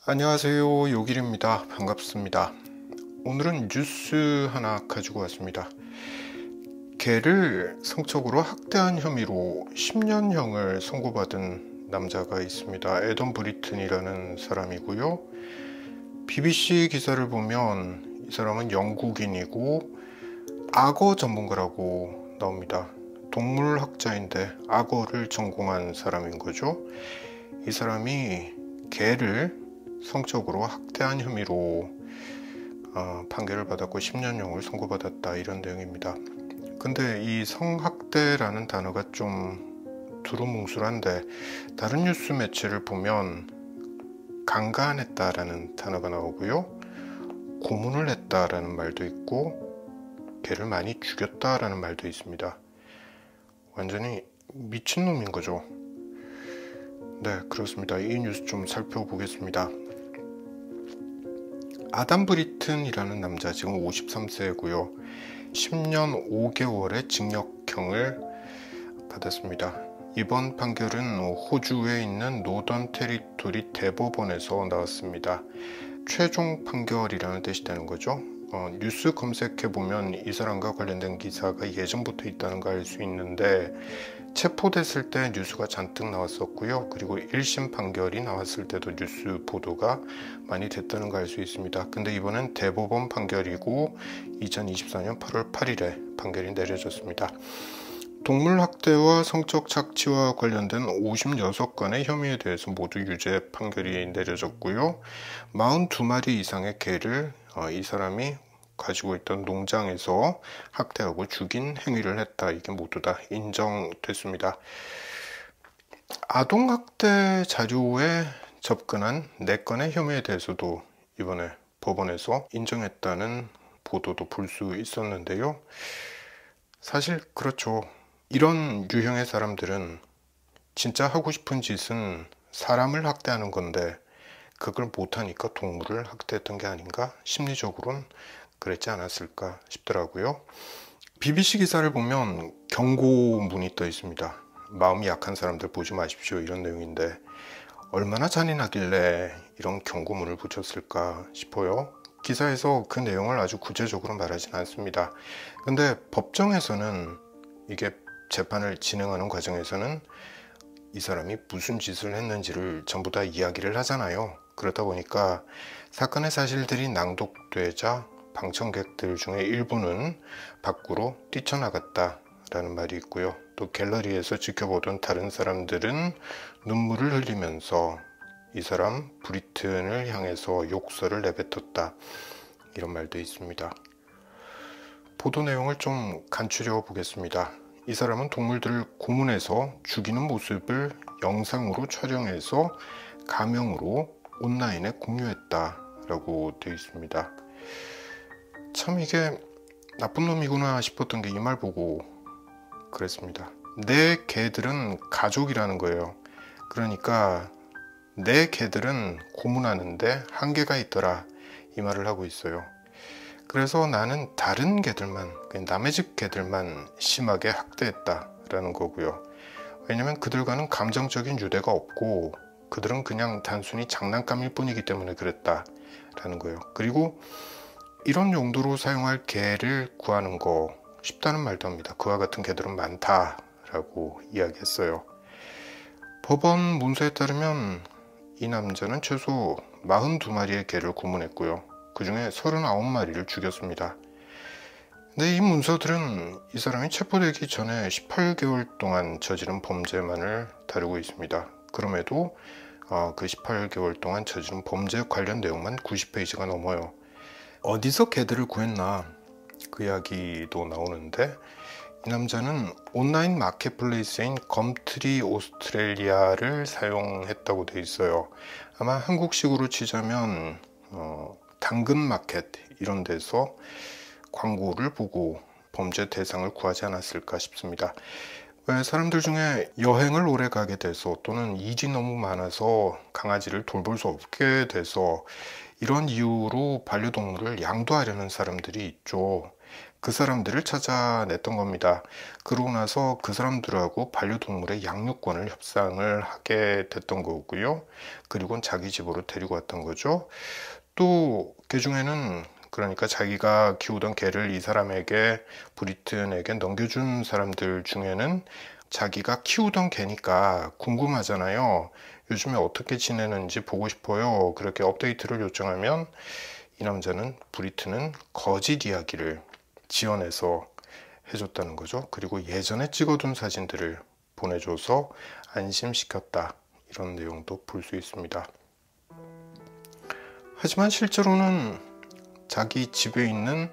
안녕하세요, 요길입니다. 반갑습니다. 오늘은 뉴스 하나 가지고 왔습니다. 개를 성적으로 학대한 혐의로 10년형을 선고받은 남자가 있습니다. 애덤 브리튼이라는 사람이고요. BBC 기사를 보면 이 사람은 영국인이고 악어 전문가라고 나옵니다. 동물학자인데 악어를 전공한 사람인 거죠. 이 사람이 개를 성적으로 학대한 혐의로 판결을 받았고 10년형을 선고받았다, 이런 내용입니다. 근데 이 성학대라는 단어가 좀 두루뭉술한데 다른 뉴스 매체를 보면 강간했다라는 단어가 나오고요, 고문을 했다라는 말도 있고 개를 많이 죽였다라는 말도 있습니다. 완전히 미친놈인 거죠. 네, 그렇습니다. 이 뉴스 좀 살펴보겠습니다. 아담 브리튼이라는 남자, 지금 53세고요. 10년 5개월의 징역형을 받았습니다. 이번 판결은 호주에 있는 노던 테리토리 대법원에서 나왔습니다. 최종 판결이라는 뜻이 되는 거죠. 뉴스 검색해보면 이 사람과 관련된 기사가 예전부터 있다는 걸 알 수 있는데, 체포됐을 때 뉴스가 잔뜩 나왔었고요. 그리고 1심 판결이 나왔을 때도 뉴스 보도가 많이 됐다는 걸 알 수 있습니다. 근데 이번엔 대법원 판결이고 2024년 8월 8일에 판결이 내려졌습니다. 동물 학대와 성적 착취와 관련된 56건의 혐의에 대해서 모두 유죄 판결이 내려졌고요. 42마리 이상의 개를 이 사람이 가지고 있던 농장에서 학대하고 죽인 행위를 했다. 이게 모두 다 인정됐습니다. 아동학대 자료에 접근한 4건의 혐의에 대해서도 이번에 법원에서 인정했다는 보도도 볼 수 있었는데요. 사실 그렇죠. 이런 유형의 사람들은 진짜 하고 싶은 짓은 사람을 학대하는 건데 그걸 못하니까 동물을 학대했던 게 아닌가? 심리적으로는 그랬지 않았을까 싶더라고요. BBC 기사를 보면 경고문이 떠 있습니다. 마음이 약한 사람들 보지 마십시오, 이런 내용인데 얼마나 잔인하길래 이런 경고문을 붙였을까 싶어요. 기사에서 그 내용을 아주 구체적으로 말하진 않습니다. 근데 법정에서는, 이게 재판을 진행하는 과정에서는 이 사람이 무슨 짓을 했는지를 전부 다 이야기를 하잖아요. 그러다 보니까 사건의 사실들이 낭독되자 방청객들 중에 일부는 밖으로 뛰쳐나갔다라는 말이 있고요. 또 갤러리에서 지켜보던 다른 사람들은 눈물을 흘리면서 이 사람 브리튼을 향해서 욕설을 내뱉었다, 이런 말도 있습니다. 보도 내용을 좀 간추려 보겠습니다. 이 사람은 동물들을 고문해서 죽이는 모습을 영상으로 촬영해서 가명으로 온라인에 공유했다라고 되어 있습니다. 참 이게 나쁜 놈이구나 싶었던 게 이 말 보고 그랬습니다. 내 개들은 가족이라는 거예요. 그러니까 내 개들은 고문하는데 한계가 있더라, 이 말을 하고 있어요. 그래서 나는 다른 개들만, 남의 집 개들만 심하게 학대했다라는 거고요. 왜냐면 그들과는 감정적인 유대가 없고 그들은 그냥 단순히 장난감일 뿐이기 때문에 그랬다라는 거예요. 그리고 이런 용도로 사용할 개를 구하는 거 쉽다는 말도 합니다. 그와 같은 개들은 많다라고 이야기했어요. 법원 문서에 따르면 이 남자는 최소 42마리의 개를 고문했고요. 그 중에 39마리를 죽였습니다. 근데 이 문서들은 이 사람이 체포되기 전에 18개월 동안 저지른 범죄만을 다루고 있습니다. 그럼에도 그 18개월 동안 저지른 범죄 관련 내용만 90페이지가 넘어요. 어디서 개들을 구했나, 그 이야기도 나오는데, 이 남자는 온라인 마켓플레이스인 검트리 오스트레일리아를 사용했다고 돼 있어요. 아마 한국식으로 치자면 당근마켓 이런 데서 광고를 보고 범죄 대상을 구하지 않았을까 싶습니다. 왜 사람들 중에 여행을 오래 가게 돼서 또는 일이 너무 많아서 강아지를 돌볼 수 없게 돼서 이런 이유로 반려동물을 양도하려는 사람들이 있죠. 그 사람들을 찾아냈던 겁니다. 그러고 나서 그 사람들하고 반려동물의 양육권을 협상을 하게 됐던 거고요. 그리고 자기 집으로 데리고 왔던 거죠. 또 그 중에는 그러니까 자기가 키우던 개를 이 사람에게 브리튼에게 넘겨준 사람들 중에는 자기가 키우던 개니까 궁금하잖아요. 요즘에 어떻게 지내는지 보고 싶어요. 그렇게 업데이트를 요청하면 이 남자는 브리튼은 거짓 이야기를 지어내서 해줬다는 거죠. 그리고 예전에 찍어둔 사진들을 보내줘서 안심시켰다. 이런 내용도 볼 수 있습니다. 하지만 실제로는 자기 집에 있는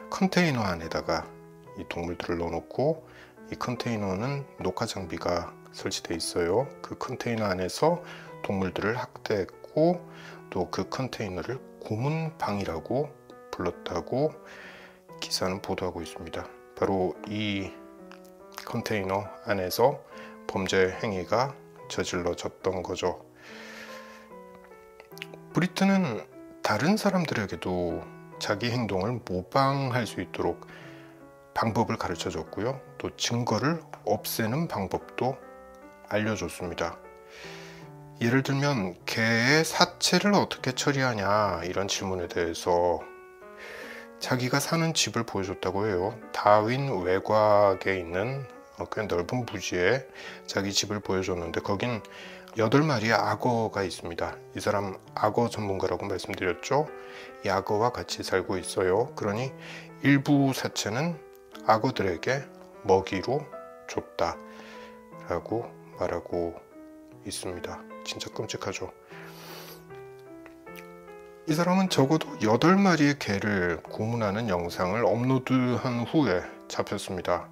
컨테이너 안에다가 이 동물들을 넣어놓고 이 컨테이너는 녹화 장비가 설치되어 있어요. 그 컨테이너 안에서 동물들을 학대했고 또 그 컨테이너를 고문방이라고 불렀다고 기사는 보도하고 있습니다. 바로 이 컨테이너 안에서 범죄 행위가 저질러졌던 거죠. 브리튼은 다른 사람들에게도 자기 행동을 모방할 수 있도록 방법을 가르쳐 줬고요. 또 증거를 없애는 방법도 알려줬습니다. 예를 들면 개의 사체를 어떻게 처리하냐 이런 질문에 대해서 자기가 사는 집을 보여줬다고 해요. 다윈 외곽에 있는 꽤 넓은 부지에 자기 집을 보여줬는데 거긴 8마리의 악어가 있습니다. 이 사람 악어 전문가라고 말씀드렸죠. 이 악어와 같이 살고 있어요. 그러니 일부 사체는 악어들에게 먹이로 줬다 라고 말하고 있습니다. 진짜 끔찍하죠. 이 사람은 적어도 8마리의 개를 고문하는 영상을 업로드한 후에 잡혔습니다.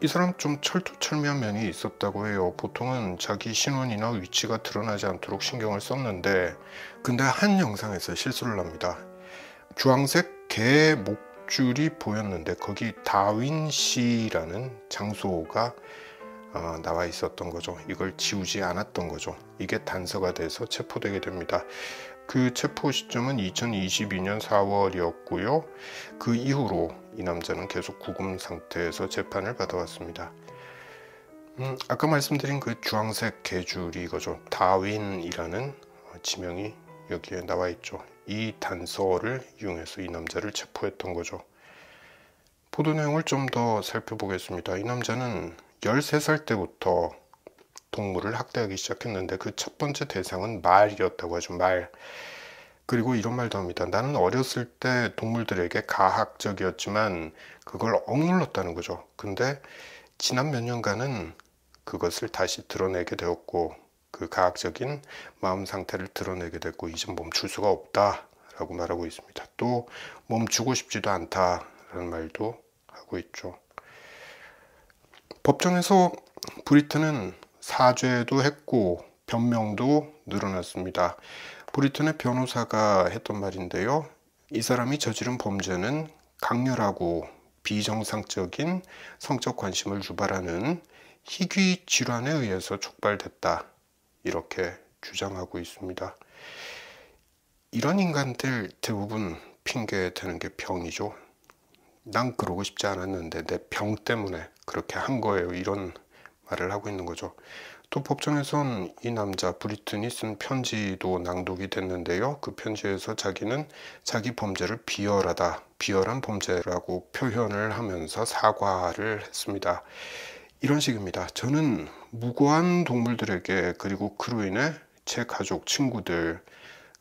이 사람 좀 철두철미한 면이 있었다고 해요. 보통은 자기 신원이나 위치가 드러나지 않도록 신경을 썼는데 근데 한 영상에서 실수를 합니다. 주황색 개 목줄이 보였는데 거기 다윈시라는 장소가 나와 있었던 거죠. 이걸 지우지 않았던 거죠. 이게 단서가 돼서 체포되게 됩니다. 그 체포 시점은 2022년 4월이었고요. 그 이후로 이 남자는 계속 구금 상태에서 재판을 받아왔습니다. 아까 말씀드린 그 주황색 개줄이 이거죠. 다윈이라는 지명이 여기에 나와 있죠. 이 단서를 이용해서 이 남자를 체포했던 거죠. 보도 내용을 좀 더 살펴보겠습니다. 이 남자는 13살 때부터 동물을 학대하기 시작했는데 그 첫 번째 대상은 말이었다고 하죠. 말. 그리고 이런 말도 합니다. 나는 어렸을 때 동물들에게 가학적이었지만 그걸 억눌렀다는 거죠. 근데 지난 몇 년간은 그것을 다시 드러내게 되었고 그 가학적인 마음 상태를 드러내게 됐고 이제 멈출 수가 없다 라고 말하고 있습니다. 또 멈추고 싶지도 않다 라는 말도 하고 있죠. 법정에서 브리튼은 사죄도 했고 변명도 늘어났습니다. 브리튼의 변호사가 했던 말인데요. 이 사람이 저지른 범죄는 강렬하고 비정상적인 성적 관심을 유발하는 희귀 질환에 의해서 촉발됐다. 이렇게 주장하고 있습니다. 이런 인간들 대부분 핑계 대는 게 병이죠. 난 그러고 싶지 않았는데 내 병 때문에 그렇게 한 거예요. 이런 말을 하고 있는 거죠. 또 법정에선 이 남자 브리튼이 쓴 편지도 낭독이 됐는데요. 그 편지에서 자기는 자기 범죄를 비열한 범죄라고 표현을 하면서 사과를 했습니다. 이런 식입니다. 저는 무고한 동물들에게 그리고 그로 인해 제 가족, 친구들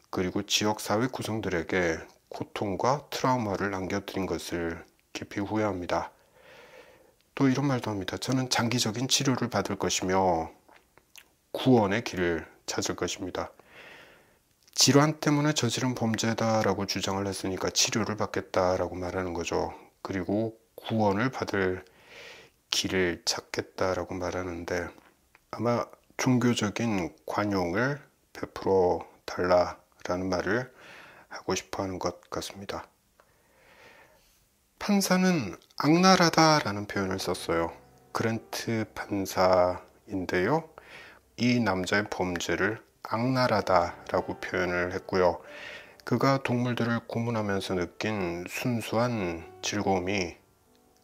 그리고 지역사회 구성들에게 고통과 트라우마를 남겨드린 것을 깊이 후회합니다. 또 이런 말도 합니다. 저는 장기적인 치료를 받을 것이며 구원의 길을 찾을 것입니다. 질환 때문에 저지른 범죄다라고 주장을 했으니까 치료를 받겠다라고 말하는 거죠. 그리고 구원을 받을 길을 찾겠다라고 말하는데 아마 종교적인 관용을 베풀어 달라라는 말을 하고 싶어 하는 것 같습니다. 판사는 악랄하다라는 표현을 썼어요. 그랜트 판사인데요. 이 남자의 범죄를 악랄하다라고 표현을 했고요. 그가 동물들을 고문하면서 느낀 순수한 즐거움이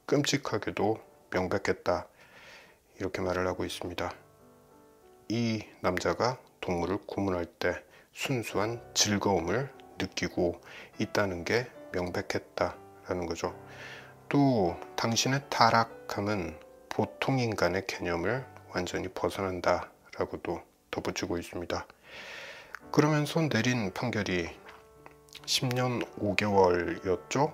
끔찍하게도 명백했다. 이렇게 말을 하고 있습니다. 이 남자가 동물을 고문할 때 순수한 즐거움을 느끼고 있다는 게 명백했다라는 거죠. 또 당신의 타락함은 보통 인간의 개념을 완전히 벗어난다 라고도 덧붙이고 있습니다. 그러면서 내린 판결이 10년 5개월이었죠.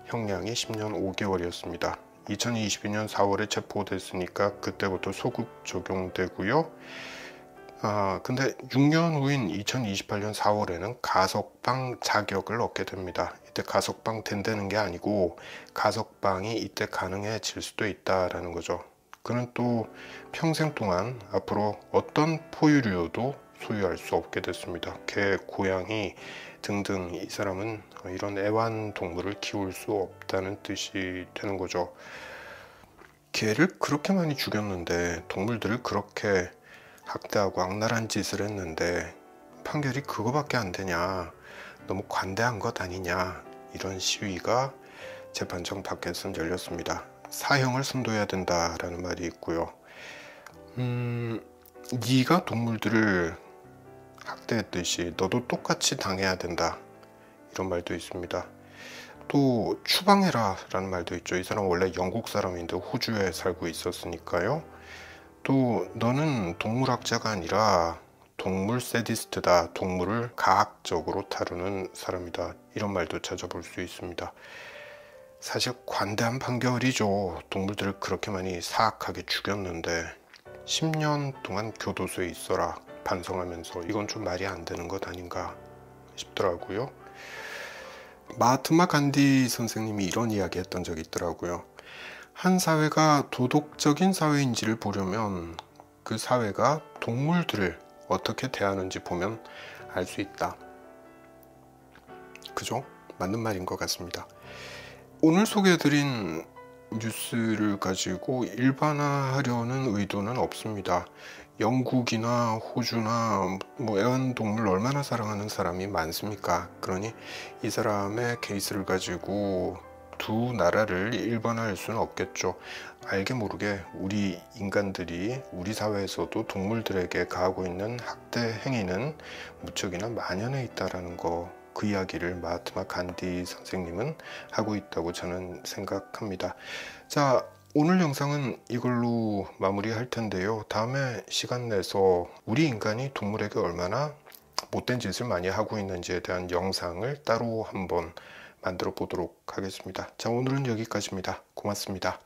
형량이 10년 5개월이었습니다. 2022년 4월에 체포됐으니까 그때부터 소급 적용되고요. 근데 6년 후인 2028년 4월에는 가석방 자격을 얻게 됩니다. 이때 가석방 된다는 게 아니고 가석방이 이때 가능해질 수도 있다라는 거죠. 그는 또 평생 동안 앞으로 어떤 포유류도 소유할 수 없게 됐습니다. 개, 고양이 등등. 이 사람은 이런 애완동물을 키울 수 없다는 뜻이 되는 거죠. 개를 그렇게 많이 죽였는데, 동물들을 그렇게 학대하고 악랄한 짓을 했는데 판결이 그거밖에 안 되냐, 너무 관대한 것 아니냐, 이런 시위가 재판정 밖에서 열렸습니다. 사형을 선도해야 된다라는 말이 있고요. 네가 동물들을 학대했듯이 너도 똑같이 당해야 된다, 이런 말도 있습니다. 또 추방해라 라는 말도 있죠. 이 사람 원래 영국 사람인데 호주에 살고 있었으니까요. 또 너는 동물학자가 아니라 동물 세디스트다, 동물을 가학적으로 다루는 사람이다, 이런 말도 찾아볼 수 있습니다. 사실 관대한 판결이죠. 동물들을 그렇게 많이 사악하게 죽였는데 10년 동안 교도소에 있어라 반성하면서, 이건 좀 말이 안 되는 것 아닌가 싶더라고요. 마하트마 간디 선생님이 이런 이야기 했던 적이 있더라고요. 한 사회가 도덕적인 사회인지를 보려면 그 사회가 동물들을 어떻게 대하는지 보면 알 수 있다. 그죠? 맞는 말인 것 같습니다. 오늘 소개해드린 뉴스를 가지고 일반화하려는 의도는 없습니다. 영국이나 호주나 애완동물 얼마나 사랑하는 사람이 많습니까? 그러니 이 사람의 케이스를 가지고 두 나라를 일반화할 수는 없겠죠. 알게 모르게 우리 인간들이 우리 사회에서도 동물들에게 가하고 있는 학대 행위는 무척이나 만연해 있다라는 거, 그 이야기를 마하트마 간디 선생님은 하고 있다고 저는 생각합니다. 자, 오늘 영상은 이걸로 마무리할 텐데요. 다음에 시간 내서 우리 인간이 동물에게 얼마나 못된 짓을 많이 하고 있는지에 대한 영상을 따로 한번 만들어 보도록 하겠습니다. 자, 오늘은 여기까지입니다. 고맙습니다.